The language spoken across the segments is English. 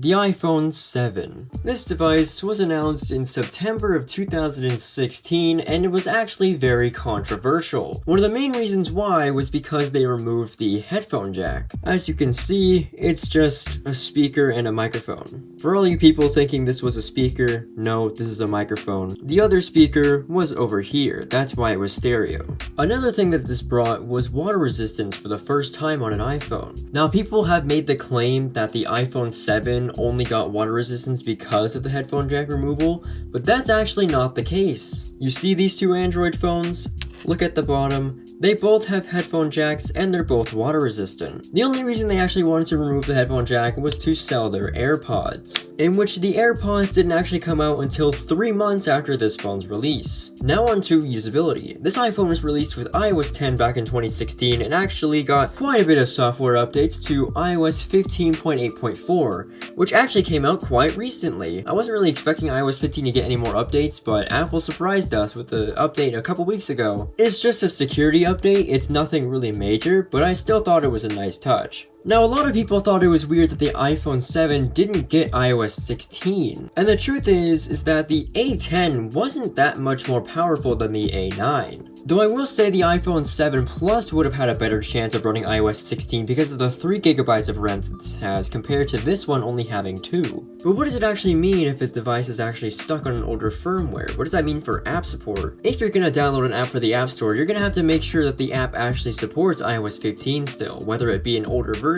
the iPhone 7. This device was announced in September of 2016, and it was actually very controversial. One of the main reasons why was because they removed the headphone jack. As you can see, it's just a speaker and a microphone. For all you people thinking this was a speaker, no, this is a microphone. The other speaker was over here, that's why it was stereo. Another thing that this brought was water resistance for the first time on an iPhone. Now, people have made the claim that the iPhone 7 only got water resistance because of the headphone jack removal, but that's actually not the case. You see these two Android phones? Look at the bottom. They both have headphone jacks and they're both water resistant. The only reason they actually wanted to remove the headphone jack was to sell their AirPods, in which the AirPods didn't actually come out until 3 months after this phone's release. Now on to usability. This iPhone was released with iOS 10 back in 2016 and actually got quite a bit of software updates to iOS 15.8.4, which actually came out quite recently. I wasn't really expecting iOS 15 to get any more updates, but Apple surprised us with the update a couple weeks ago. It's just a security update, it's nothing really major, but I still thought it was a nice touch. Now, a lot of people thought it was weird that the iPhone 7 didn't get iOS 16, and the truth is that the A10 wasn't that much more powerful than the A9. Though I will say the iPhone 7 Plus would have had a better chance of running iOS 16 because of the 3GB of RAM that this has compared to this one only having 2. But what does it actually mean if this device is actually stuck on an older firmware? What does that mean for app support? If you're gonna download an app for the App Store, you're gonna have to make sure that the app actually supports iOS 15 still, whether it be an older version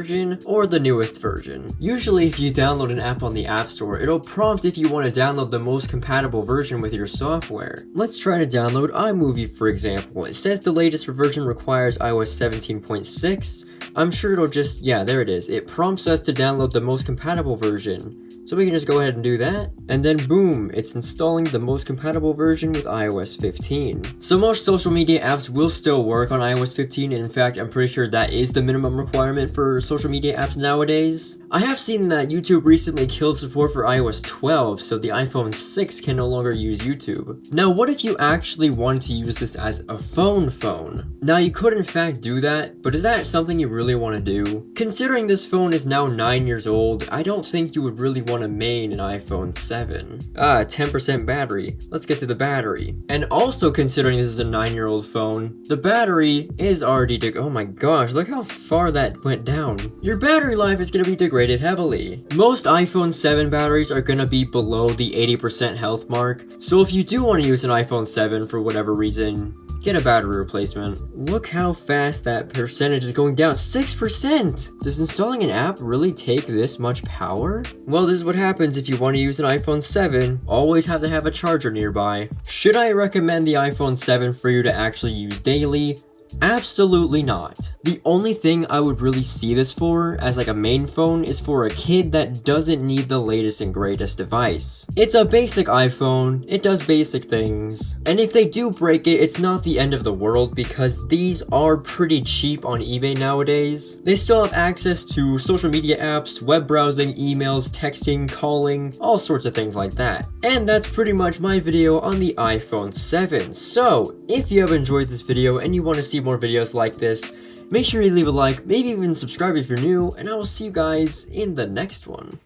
or the newest version. Usually if you download an app on the App Store, it'll prompt if you want to download the most compatible version with your software. Let's try to download iMovie, for example. It says the latest version requires iOS 17.6. I'm sure it'll just, yeah, there it is. It prompts us to download the most compatible version. So we can just go ahead and do that, and then boom, it's installing the most compatible version with iOS 15. So most social media apps will still work on iOS 15, and in fact, I'm pretty sure that is the minimum requirement for social media apps nowadays. I have seen that YouTube recently killed support for iOS 12, so the iPhone 6 can no longer use YouTube. Now, what if you actually wanted to use this as a phone? Now, you could in fact do that, but is that something you really want to do? Considering this phone is now 9 years old, I don't think you would really want to main an iPhone 7. 10% battery. Let's get to the battery. And also considering this is a 9-year-old phone, the battery is already oh my gosh, look how far that went down. Your battery life is going to be degraded heavily. Most iPhone 7 batteries are going to be below the 80% health mark, so if you do want to use an iPhone 7 for whatever reason, get a battery replacement. Look how fast that percentage is going down. 6%! Does installing an app really take this much power? Well, this is what happens if you want to use an iPhone 7. Always have to have a charger nearby. Should I recommend the iPhone 7 for you to actually use daily? Absolutely not. The only thing I would really see this for as like a main phone is for a kid that doesn't need the latest and greatest device. It's a basic iPhone, it does basic things, and if they do break it, it's not the end of the world because these are pretty cheap on eBay nowadays. They still have access to social media apps, web browsing, emails, texting, calling, all sorts of things like that. And that's pretty much my video on the iPhone 7. So, if you have enjoyed this video and you want to see more videos like this, make sure you leave a like, maybe even subscribe if you're new, and I will see you guys in the next one.